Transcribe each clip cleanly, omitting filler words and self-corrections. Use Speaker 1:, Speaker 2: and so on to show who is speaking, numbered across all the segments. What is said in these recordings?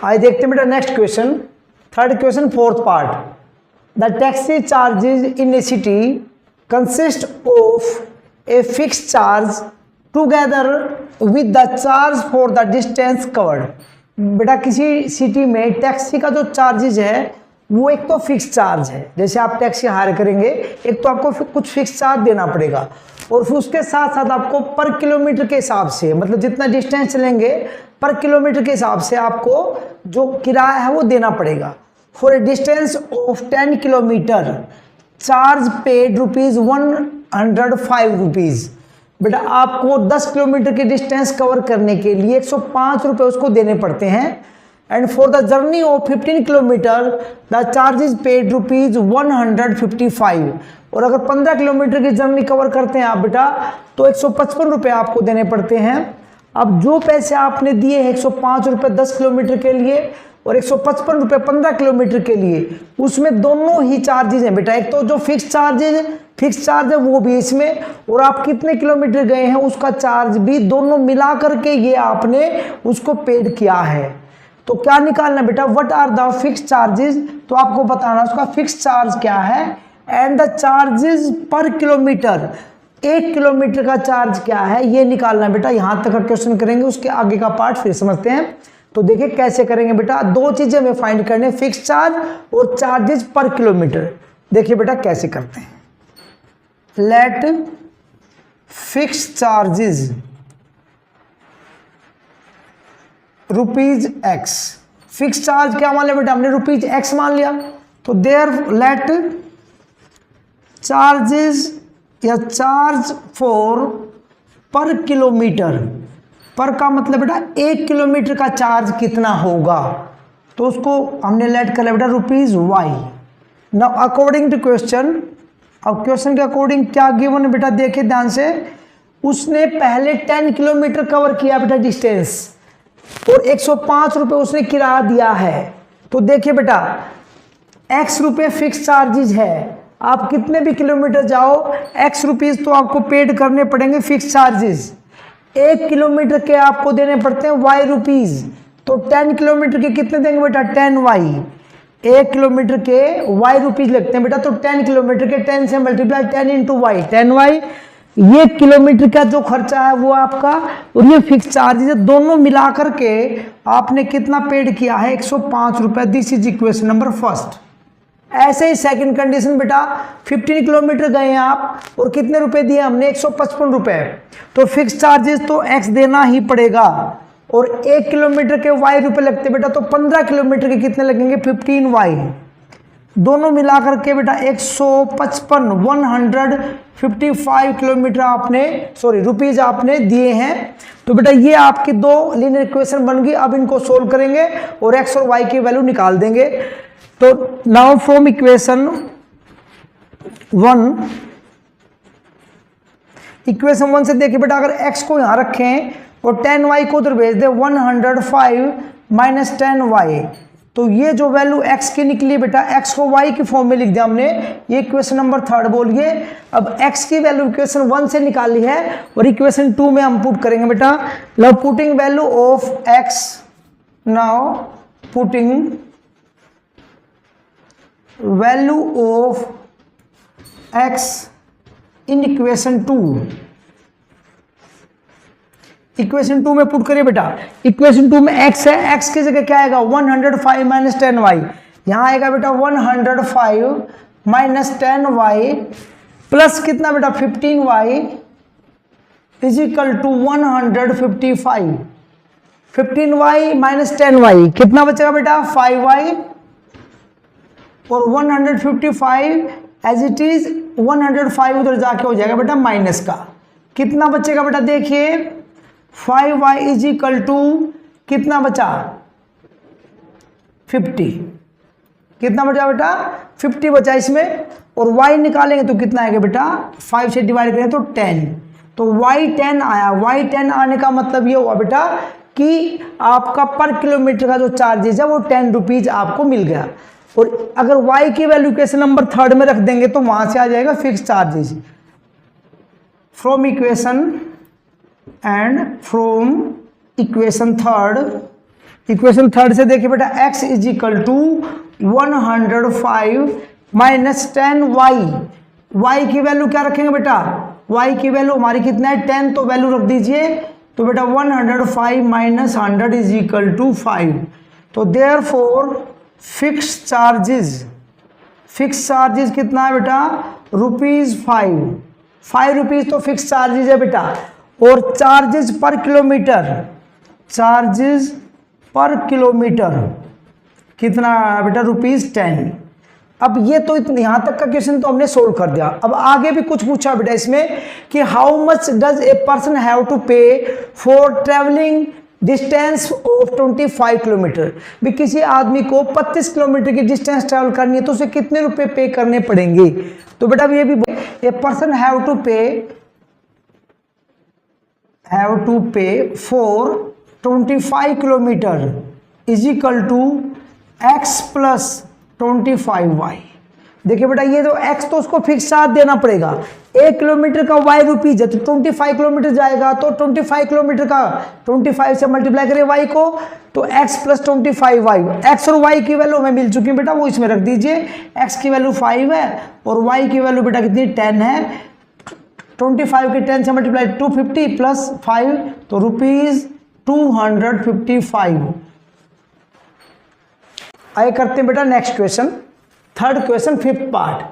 Speaker 1: आइए देखते हैं बेटा next question, third question fourth part. The taxi charges in A city consist of a fix charge together with the charge for the distance covered. बेटा किसी city में taxi का जो चार्जेज है वो एक तो फिक्स चार्ज है, जैसे आप टैक्सी हायर करेंगे एक तो आपको कुछ फिक्स चार्ज देना पड़ेगा, और फिर उसके साथ साथ आपको पर किलोमीटर के हिसाब से, मतलब जितना डिस्टेंस चलेंगे पर किलोमीटर के हिसाब से आपको जो किराया है वो देना पड़ेगा। For a distance of 10 kilometre charge paid ₹105। बेटा आपको 10 किलोमीटर की डिस्टेंस कवर करने के लिए 105 रुपये उसको देने पड़ते हैं। And for the journey of 15 kilometre the charge is paid ₹155। और अगर 15 किलोमीटर की जर्नी कवर करते हैं आप बेटा तो 155 रुपये आपको देने पड़ते हैं। अब जो पैसे आपने दिए हैं 105 रुपये 10 किलोमीटर के लिए और 155 रुपये 15 किलोमीटर के लिए, उसमें दोनों ही चार्जेज हैं बेटा। एक तो जो फिक्स चार्ज है वो भी इसमें, और आप कितने किलोमीटर गए हैं उसका चार्ज भी, दोनों मिला करके ये आपने उसको पेड किया है। तो क्या निकालना बेटा, what are the fix charges, तो आपको बताना उसका फिक्स चार्ज क्या है and the charges per kilometre, 1 kilometre का चार्ज क्या है ये निकालना बेटा। यहां तक का क्वेश्चन करेंगे, उसके आगे का पार्ट फिर समझते हैं। तो देखिए कैसे करेंगे बेटा, दो चीजें हमें फाइंड करने, फिक्स चार्ज और चार्जेस पर किलोमीटर। देखिए बेटा कैसे करते हैं। Let fix charges ₹X, fix charge क्या मान लिया बेटा हमने, ₹X मान लिया। तो देयर लेट चार्जेस या charge for per kilometre, per का मतलब बेटा 1 किलोमीटर का चार्ज कितना होगा, तो उसको हमने लेट कर लिया बेटा ₹Y। Now according to question, अब क्वेश्चन के अकॉर्डिंग क्या गिवन है बेटा, देखिए ध्यान से। उसने पहले 10 किलोमीटर कवर किया बेटा डिस्टेंस और 105 रुपये उसने किराया दिया है। तो देखिए बेटा X रुपये फिक्स चार्जेज है, आप कितने भी किलोमीटर जाओ X रुपीज़ तो आपको पेड करने पड़ेंगे फिक्स चार्जेस। 1 किलोमीटर के आपको देने पड़ते हैं Y रुपीज़, तो 10 किलोमीटर के कितने देंगे बेटा 10Y। 1 किलोमीटर के Y रुपीज़ लगते हैं बेटा, तो 10 किलोमीटर के 10 से मल्टीप्लाई 10 इंटू Y 10Y। ये किलोमीटर का जो खर्चा है वो आपका, और ये फिक्स चार्जेस है, दोनों मिला करके आपने कितना पेड किया है 105 रुपये। This is equation number first. ऐसे ही सेकंड कंडीशन बेटा, 15 किलोमीटर गए हैं आप और कितने रुपए दिए हमने 155 रुपये, तो फिक्स चार्जेस तो X देना ही पड़ेगा, और 1 किलोमीटर के Y रुपये लगते बेटा, तो 15 किलोमीटर के कितने लगेंगे 15Y। दोनों मिलाकर के बेटा 155 किलोमीटर आपने रुपीज आपने दिए हैं। तो बेटा ये आपकी दो लीनियर इक्वेशन बन गई। अब इनको सोल्व करेंगे और X और Y की वैल्यू निकाल देंगे। तो नाउ फ्रॉम इक्वेशन 1 से देखिए बेटा, अगर X को यहां रखें और 10Y को उधर भेज दे, 105 माइनस 10Y, तो ये जो वैल्यू X की निकली बेटा, X को Y की फॉर्म में लिख दिया हमने। ये इक्वेशन नंबर 3 बोलिए। अब X की वैल्यू इक्वेशन 1 से निकाली है और इक्वेशन 2 में हम पुट करेंगे बेटा। Now putting value of X, now putting value of X in equation 2। Equation 2 में पुट करिए बेटा। इक्वेशन 2 में X है, X की जगह क्या आएगा 105 माइनस 10Y। यहां आएगा बेटा 105 माइनस 10Y प्लस कितना बेटा 15Y is equal to 155। 15Y minus 10Y कितना बचेगा बेटा 5Y, और 155 एज इट इज 105 उधर जाके हो जाएगा बेटा माइनस का। कितना बचेगा बेटा देखिए 5Y इज इक्वल टू कितना बचा 50। कितना बचा बेटा 50 बचा इसमें, और Y निकालेंगे तो कितना आएगा बेटा 5 से डिवाइड करें तो 10, तो Y 10 आया। Y 10 आने का मतलब ये हुआ बेटा कि आपका पर किलोमीटर का जो चार्जेस है वो 10 रुपीज आपको मिल गया। और अगर Y की वैल्यू इक्वेशन नंबर 3 में रख देंगे तो वहां से आ जाएगा fix charges. From equation 3 equation third से देखिए बेटा, x is equal to 105 minus 10y। y की वैल्यू क्या रखेंगे बेटा, y की वैल्यू हमारी कितना है 10, तो वैल्यू रख दीजिए। तो बेटा 105 माइनस 100 इज इक्वल टू 5। तो देयरफॉर फिक्स चार्जेस कितना है बेटा, ₹5। 5 रुपीज तो फिक्स चार्जेस है बेटा। और चार्जेस पर किलोमीटर कितना बेटा, ₹10। अब ये तो यहाँ तक का क्वेश्चन तो हमने सोल्व कर दिया। अब आगे भी कुछ पूछा बेटा इसमें कि how much does a person have to pay for travelling distance of 25 kilometre. भी किसी आदमी को 25 किलोमीटर की डिस्टेंस ट्रेवल करनी है तो उसे कितने रुपए पे करने पड़ेंगे। तो बेटा ये भी, a person have to pay for 25 kilometre is equal to x plus 25y। देखिए बेटा ये जो x तो उसको फिक्स चार्ज देना पड़ेगा, 1 किलोमीटर का y रुपीज है, तो 25 किलोमीटर जाएगा तो 25 किलोमीटर का 25 से मल्टीप्लाई करें y को, तो x प्लस 25y। x और y की वैल्यू हमें मिल चुकी है बेटा, वो इसमें रख दीजिए। x की वैल्यू 5 है और y की वैल्यू बेटा कितनी 10 है। 25 के 10 से मल्टीप्लाई 250 प्लस 5, तो ₹255। आइए करते हैं बेटा next question, third question, fifth part.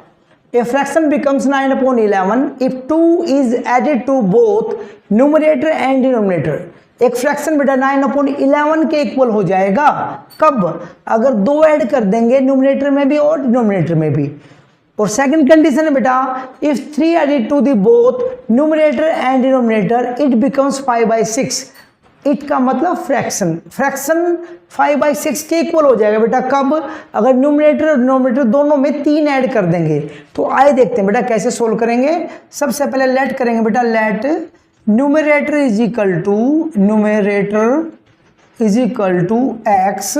Speaker 1: A fraction becomes 9/11 if 2 is added to both numerator and denominator. एक फ्रैक्शन बेटा 9/11 के इक्वल हो जाएगा कब, अगर 2 ऐड कर देंगे न्यूमरेटर में भी और डिनोमिनेटर में भी। और सेकंड कंडीशन है बेटा, if 3 added to the both numerator and denominator it becomes 5/6। It का मतलब फ्रैक्शन 5/6 के इक्वल हो जाएगा बेटा कब, अगर न्यूमरेटर और डिनोमिनेटर दोनों में 3 ऐड कर देंगे। तो आइए देखते हैं बेटा कैसे सोल्व करेंगे। सबसे पहले लेट करेंगे बेटा, let numerator is equal to x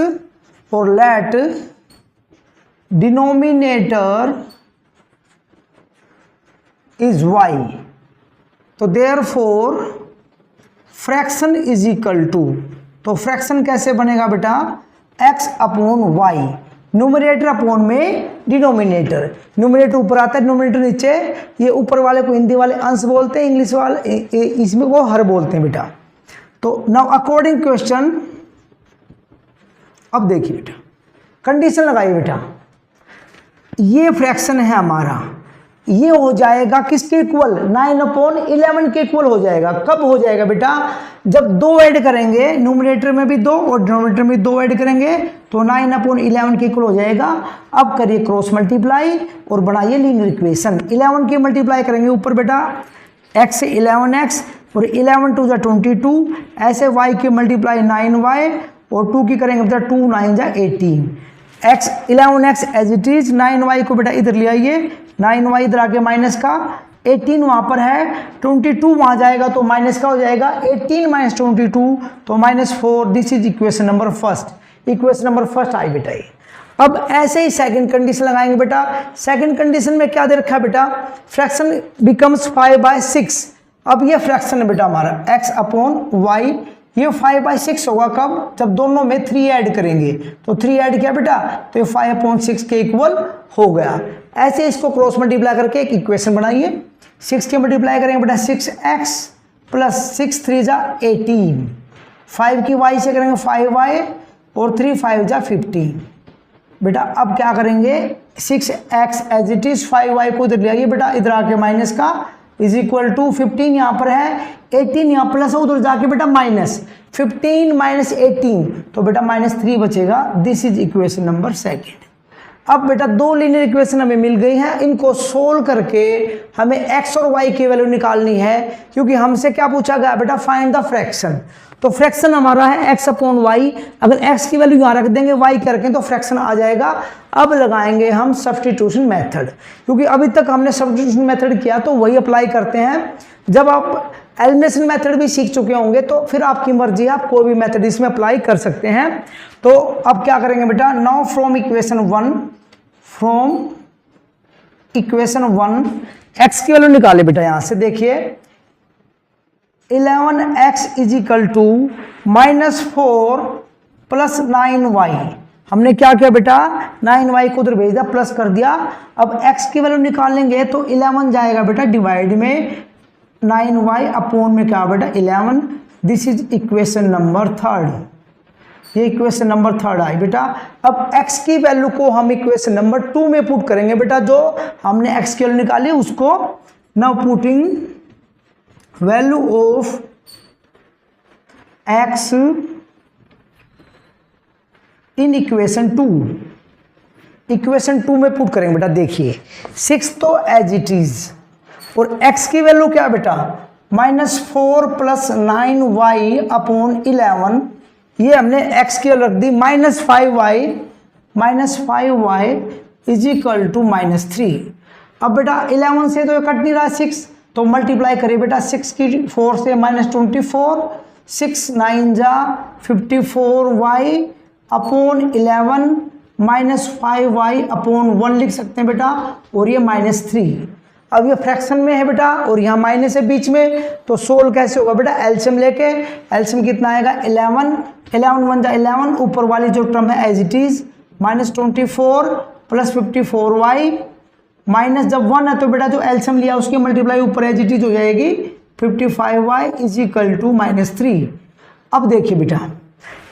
Speaker 1: और लेट डिनोमिनेटर इज y। तो therefore fraction is equal to, तो फ्रैक्शन कैसे बनेगा बेटा, x upon y, numerator upon में डिनोमिनेटर। न्यूमरेटर ऊपर आता है, डिनोमिनेटर नीचे। ये ऊपर वाले को हिंदी वाले अंश बोलते हैं, इंग्लिश वाले इसमें वो हर बोलते हैं बेटा। तो नाउ अकॉर्डिंग क्वेश्चन, अब देखिए बेटा कंडीशन लगाइए बेटा, ये फ्रैक्शन है हमारा, ये हो जाएगा किसके इक्वल, 9/11 के इक्वल हो जाएगा। कब हो जाएगा बेटा, जब 2 ऐड करेंगे, न्यूमरेटर में भी 2 और डिनोमिनेटर में 2 ऐड करेंगे तो 9/11 के इक्वल हो जाएगा। अब करिए क्रॉस मल्टीप्लाई और बनाइए लीनियर इक्वेशन। 11 की मल्टीप्लाई करेंगे ऊपर बेटा, x से 11x और 11 2 = 22, ऐसे y की मल्टीप्लाई 9y और 2 की करेंगे बेटा 2 9 = 18। x 11x as it is, 9y को बेटा इधर ले आइए, 9y इधर आके माइनस का, 18 वहाँ पर है, 22 वहाँ जाएगा तो माइनस का हो जाएगा, 18 - 22 तो -4। This is equation number first. Equation number first आई बेटा ये। अब ऐसे ही सेकंड कंडीशन लगाएंगे बेटा। सेकंड कंडीशन में क्या दे रखा है बेटा, फ्रैक्शन बिकम्स 5/6। अब ये फ्रैक्शन है बेटा हमारा x अपॉन y, ये 5/6 होगा कब, जब दोनों में 3 ऐड करेंगे। तो 3 ऐड किया बेटा तो ये 5/6 के इक्वल हो गया। ऐसे इसको क्रॉस मल्टीप्लाई करके एक इक्वेशन बनाइए। 6 के मल्टीप्लाई करेंगे बेटा 6x प्लस 6 3 = 18, 5 की y से करेंगे 5y और 3 5 = 15। बेटा अब क्या करेंगे, 6x as it is, 5y को इधर ले आइए बेटा, इधर आके माइनस का इज इक्वल टू 15 यहाँ पर है, 18 यहाँ प्लस है, उधर जाके बेटा माइनस, 15 - 18 तो बेटा -3 बचेगा। This is equation number second. अब बेटा 2 लीनियर इक्वेशन हमें मिल गई हैं, इनको सोल्व करके हमें x और y की वैल्यू निकालनी है, क्योंकि हमसे क्या पूछा गया बेटा, फाइंड द फ्रैक्शन। तो फ्रैक्शन हमारा है x अपॉन y, अगर x की वैल्यू यहाँ रख देंगे, y क्या रखें तो फ्रैक्शन आ जाएगा। अब लगाएंगे हम सब्स्टिट्यूशन मेथड, क्योंकि अभी तक हमने सब्स्टिट्यूशन मेथड किया तो वही अप्लाई करते हैं। जब आप एलिमिनेशन मेथड भी सीख चुके होंगे तो फिर आपकी मर्जी है, आप कोई भी मेथड इसमें अप्लाई कर सकते हैं। तो अब क्या करेंगे बेटा, नाउ फ्रॉम इक्वेशन 1 x की वैल्यू निकाले बेटा। यहां से देखिए 11x is equal to -4 plus 9y। हमने क्या किया बेटा, 9y को उधर भेज दिया, प्लस कर दिया। अब x की वैल्यू निकालेंगे तो 11 जाएगा बेटा डिवाइड में 9y अपॉन में क्या बेटा 11। This is equation number 3। ये इक्वेशन नंबर 3 आई बेटा। अब x की वैल्यू को हम इक्वेशन नंबर 2 में पुट करेंगे बेटा, जो हमने x की वैल्यू निकाली उसको। Now putting value of x in equation 2, equation 2 में पुट करेंगे बेटा। देखिए 6 तो एज इट इज, और x की वैल्यू क्या बेटा -4 + 9y अपॉन 11। ये हमने x की वैल्यू रख दी -5y इज इक्वल टू -3। अब बेटा 11 से तो ये कट नहीं रहा 6, तो मल्टीप्लाई करिए बेटा 6 की 4 से -24, 6 9 जा 54y अपॉन 11 -5y अपॉन 1 लिख सकते हैं बेटा, और ये -3। अब ये फ्रैक्शन में है बेटा और यहाँ माइनस है बीच में, तो सोल्व कैसे होगा बेटा, एलसीएम लेके। एलसीएम कितना आएगा 11 1 जा 11, ऊपर वाली जो टर्म है as it is -24 + 54y minus, जब 1 है तो बेटा जो एलसीएम लिया उसकी मल्टीप्लाई ऊपर एज इट इज हो जाएगी 55y इज इक्वल टू -3। अब देखिए बेटा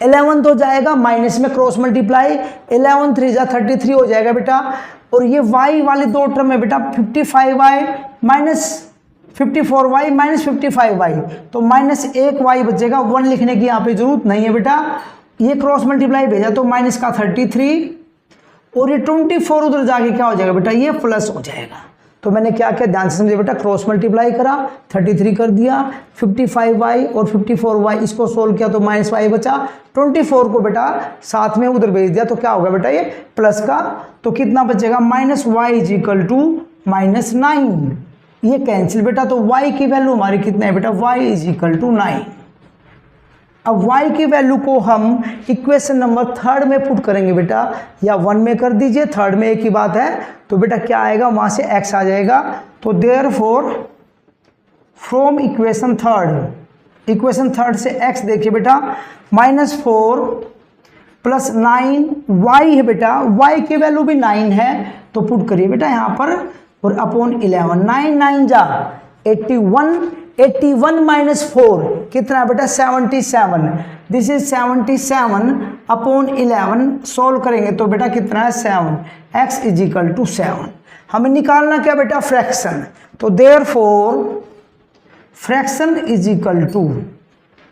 Speaker 1: 11 तो जाएगा माइनस में, क्रॉस मल्टीप्लाई 11 3 जा 33 हो जाएगा बेटा, और ये y वाले दो टर्म है बेटा 55y -54y -55y, तो -1y बचेगा। 1 लिखने की यहाँ पे जरूरत नहीं है बेटा, ये क्रॉस मल्टीप्लाई भेजा तो माइनस का 33, और ये 24 उधर जाके क्या हो जाएगा बेटा, ये प्लस हो जाएगा। तो मैंने क्या किया ध्यान से समझे बेटा, क्रॉस मल्टीप्लाई करा 33 कर दिया, 55y और 54y इसको सोल्व किया तो -y बचा, 24 को बेटा साथ में उधर भेज दिया तो क्या होगा बेटा ये प्लस का, तो कितना बचेगा -y इज इक्वल टू -9। ये कैंसिल बेटा, तो y की वैल्यू हमारी कितना है बेटा, y इज इक्वल टू 9। अब y की वैल्यू को हम इक्वेशन नंबर 3 में पुट करेंगे बेटा, या 1 में कर दीजिए, 3 में एक ही बात है, तो बेटा क्या आएगा वहां से x आ जाएगा। तो देयरफॉर फ्रॉम इक्वेशन 3 से x देखिए बेटा -4 + 9y है बेटा, y की वैल्यू भी 9 है, तो पुट करिए बेटा यहाँ पर, और अपॉन 11 9 9 जा 81 -4 कितना है बेटा 77। दिस इज 77 अपॉन 11, सोल्व करेंगे तो बेटा कितना है 7, x इज इक्वल टू 7। हमें निकालना क्या बेटा फ्रैक्शन, तो therefore fraction is equal to,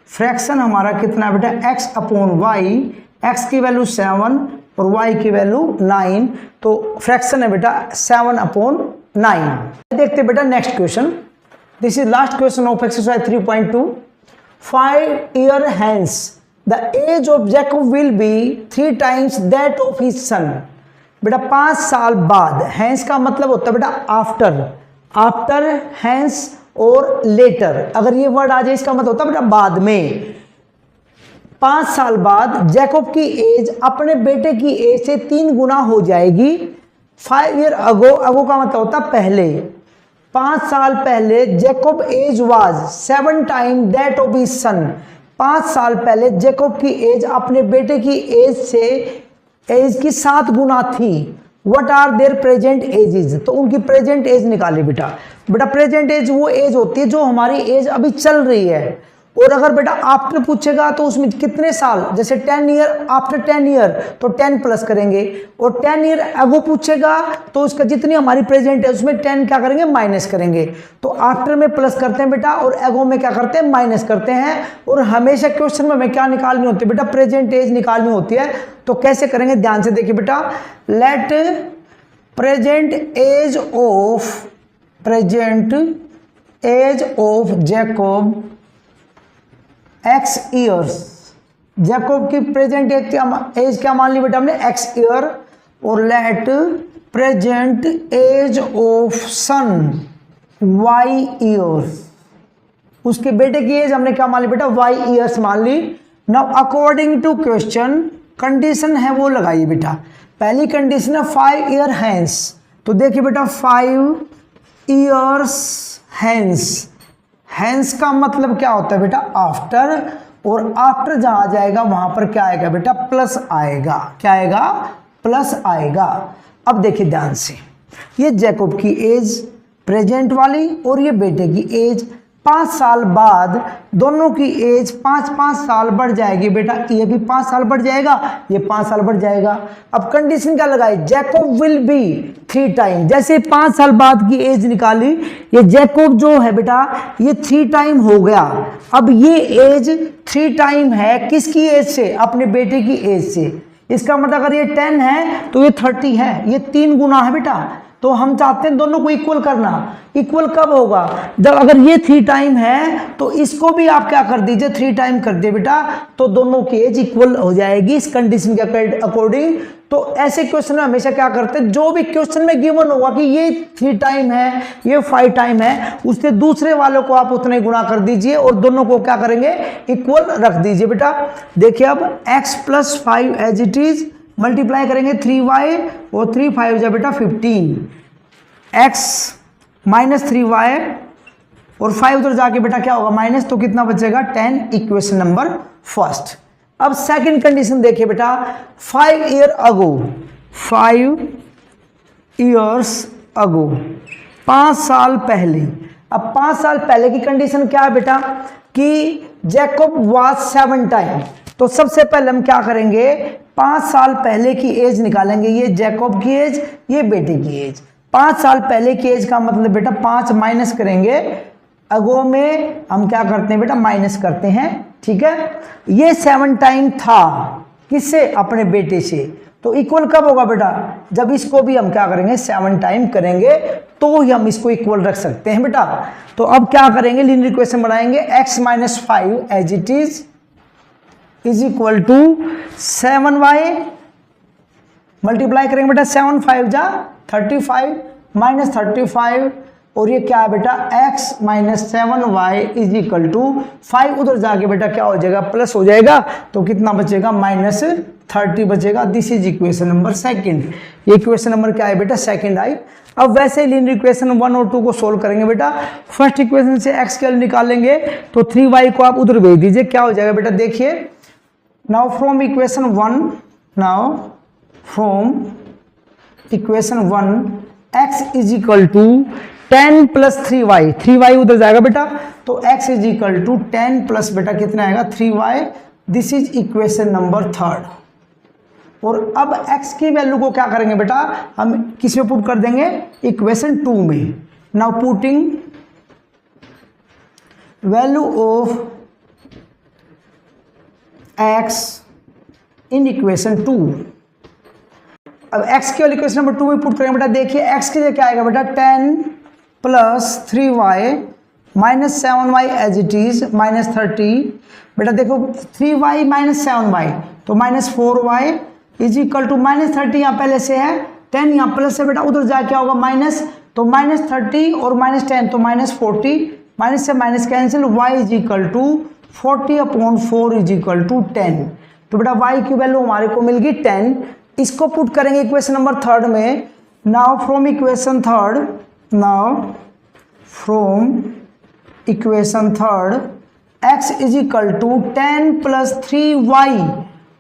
Speaker 1: fraction हमारा कितना है बेटा x अपॉन y, x की वैल्यू 7 और y की वैल्यू 9, तो फ्रैक्शन है बेटा 7 अपॉन 9। देखते बेटा next question. This is last question of exercise 3.2. 5 years hence, the age of Jacob will be 3 times that of his son. बेटा 5 साल बाद, hence का मतलब होता है बेटा आफ्टर, hence और later। अगर ये वर्ड आ जाए इसका मतलब होता है बेटा बाद में। 5 साल बाद जैकब की एज अपने बेटे की एज से 3 गुना हो जाएगी। 5 years ago का मतलब होता है पहले, 5 साल पहले Jacob age was 7 time that of his son. 5 साल पहले जैकब की एज अपने बेटे की एज से एज की 7 गुना थी। What are their present ages, तो उनकी प्रेजेंट एज निकाले बेटा। प्रेजेंट एज वो एज होती है जो हमारी एज अभी चल रही है, और अगर बेटा आफ्टर पूछेगा तो उसमें कितने साल, जैसे 10 ईयर, आफ्टर 10 ईयर तो 10 प्लस करेंगे, और 10 ईयर अगो पूछेगा तो उसका जितनी हमारी प्रेजेंट है उसमें 10 क्या करेंगे माइनस करेंगे। तो आफ्टर में प्लस करते हैं बेटा, और एगो में क्या करते हैं माइनस करते हैं। और हमेशा क्वेश्चन में हमें क्या निकालनी होती है बेटा, प्रेजेंट एज निकालनी होती है। तो कैसे करेंगे ध्यान से देखिए बेटा, let present age of Jacob x years, Jacob की प्रेजेंट एज क्या मान ली बेटा हमने x ईयर, और let present age of son y years, उसके बेटे की एज हमने क्या मान ली बेटा y ईयर्स मान ली। Now according to question condition है वो लगाइए बेटा। पहली कंडीशन है 5 ईयर हैंस, तो देखिए बेटा 5 ईयर्स हैंस, हैंस का मतलब क्या होता है बेटा आफ्टर, और आफ्टर जहाँ आ जाएगा वहाँ पर क्या आएगा बेटा, प्लस आएगा। क्या आएगा, प्लस आएगा। अब देखिए ध्यान से, ये जैकब की एज प्रेजेंट वाली और ये बेटे की एज, 5 साल बाद दोनों की एज 5-5 साल बढ़ जाएगी बेटा। ये भी 5 साल बढ़ जाएगा, ये 5 साल बढ़ जाएगा। अब कंडीशन क्या लगाई, जैकब विल बी 3 टाइम। जैसे 5 साल बाद की एज निकाली, ये जैकब जो है बेटा ये 3 टाइम हो गया। अब ये एज 3 टाइम है किसकी एज से, अपने बेटे की एज से। इसका मतलब अगर ये 10 है तो ये 30 है, ये 3 गुना है बेटा। तो हम चाहते हैं दोनों को इक्वल करना। इक्वल कब होगा, जब अगर ये 3 टाइम है तो इसको भी आप क्या कर दीजिए, 3 टाइम कर दिए बेटा, तो दोनों की एज इक्वल हो जाएगी इस कंडीशन के अकॉर्डिंग। तो ऐसे क्वेश्चन में हमेशा क्या करते हैं, जो भी क्वेश्चन में गिवन होगा कि ये 3 टाइम है, ये 5 टाइम है, उससे दूसरे वालों को आप उतने गुना कर दीजिए और दोनों को क्या करेंगे, इक्वल रख दीजिए बेटा। देखिए अब x + 5 as it is, multiply करेंगे 3y और 3 5 जा बेटा 15, x - 3y और 5 उधर जाके बेटा क्या होगा माइनस, तो कितना बचेगा 10। Equation number first. अब सेकंड कंडीशन देखिए बेटा, 5 ईयर अगो, 5 इयर्स अगो, 5 साल पहले। अब 5 साल पहले की कंडीशन क्या है बेटा कि जैकब वाज 7 टाइम। तो सबसे पहले हम क्या करेंगे, 5 साल पहले की एज निकालेंगे। ये जैकब की एज, ये बेटे की एज। 5 साल पहले की एज का मतलब बेटा 5 माइनस करेंगे, अगो में हम क्या करते हैं बेटा माइनस करते हैं, ठीक है। ये 7 टाइम था किससे, अपने बेटे से। तो इक्वल कब होगा बेटा, जब इसको भी हम क्या करेंगे 7 टाइम करेंगे तो ही हम इसको इक्वल रख सकते हैं बेटा। तो अब क्या करेंगे, लीनियर इक्वेशन बनाएंगे, x - 5 as it is equal to 7y, multiply करेंगे बेटा 7 5 जा 35 माइनस 35 और ये क्या है बेटा x - 7y is equal to 5 उधर जाके बेटा क्या हो जाएगा, प्लस हो जाएगा। तो कितना बचेगा, -30 बचेगा। This is equation number second. ये इक्वेशन नंबर क्या है बेटा, सेकंड आई। अब वैसे ही लीनियर इक्वेशन 1 और 2 को सोल्व करेंगे बेटा। फर्स्ट इक्वेशन से x के वैल्यू निकालेंगे तो 3y को आप उधर भेज दीजिए, क्या हो जाएगा बेटा देखिए। Now from equation 1 x is equal to 10 plus 3y, 3y उधर जाएगा बेटा, तो x is equal to 10 plus बेटा कितना आएगा 3y। This is equation number third. और अब x की वैल्यू को क्या करेंगे बेटा, हम किस में पुट कर देंगे, इक्वेशन 2 में। Now putting value of x in equation 2। अब x के वाले इक्वेशन नंबर 2 में पुट करेंगे बेटा। देखिए x की जगह क्या आएगा बेटा, 10 plus 3y minus 7y as it is -30। बेटा देखो 3y माइनस 7y तो -4y इज इक्वल टू -30 यहाँ पहले से है, 10 यहाँ प्लस है बेटा, उधर जाके क्या होगा माइनस, तो -30 और -10 तो -40, माइनस से minus cancel, y is equal to 40/4 is equal to 10। तो बेटा y की वैल्यू हमारे को मिल गई 10। इसको पुट करेंगे इक्वेशन नंबर थर्ड में। Now from equation third x is equal to 10 plus 3y।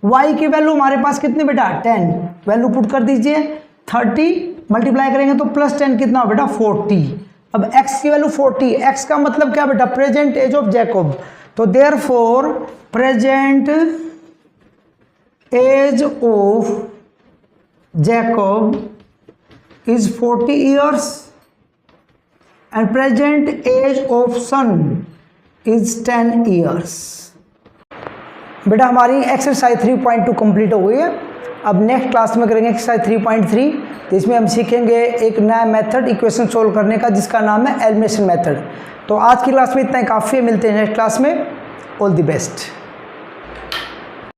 Speaker 1: y की वैल्यू हमारे पास कितनी बेटा 10, वैल्यू पुट कर दीजिए 30, मल्टीप्लाई करेंगे तो प्लस 10 कितना हो बेटा 40। अब x की वैल्यू 40, x का मतलब क्या बेटा प्रेजेंट एज ऑफ जैकब, तो therefore present age of Jacob is 40 years and present age of son is 10 years। बेटा हमारी एक्सरसाइज 3.2 कंप्लीट हो गई है। अब नेक्स्ट क्लास में करेंगे एक्सरसाइज 3.3, जिसमें हम सीखेंगे एक नया मेथड इक्वेशन सोल्व करने का जिसका नाम है एलिमिनेशन मेथड। तो आज की क्लास में इतना ही काफ़ी है, मिलते हैं नेक्स्ट क्लास में। All the best.